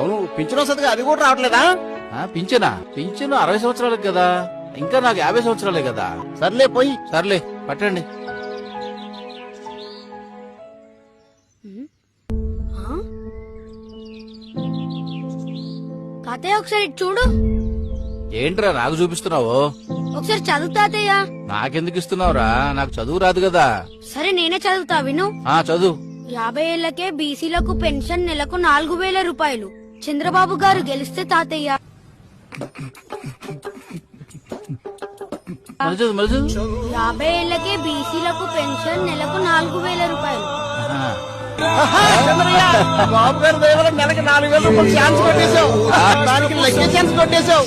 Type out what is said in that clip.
అవును, పింఛన్ వస్తుంది, అది కూడా రావట్లేదా? పింఛనా? పింఛను 60 సంవత్సరాలకు కదా, ఇంకా నాకు 50 సంవత్సరాలే కదా. సర్లే పోయి. సర్లే పట్టండి. తాతయ్య ఒకసారి చూడు. ఏంట్రా నాకు చూపిస్తున్నావు? ఒకసారి చదువు తాతయ్య. నాకెందుకు ఇస్తున్నావురా? నాకు చదువు రాదు కదా. సరే నేనే చదువుతా విను. చదువు. 50 ఏళ్లకే బీసీలకు పెన్షన్ నెలకు 4000 రూపాయలు. చంద్రబాబు గారు గెలిస్తే తాతయ్య. మళ్ళీ చదువు. 50 ఏళ్లకే బీసీలకు పెన్షన్ నెలకు 4000 రూపాయలు. బాబు గారు నెలకి 4000 రూపాయలు ఛాన్స్ కొట్టేశావు. దానికి లెక్కే ఛాన్స్ కొట్టేశావు.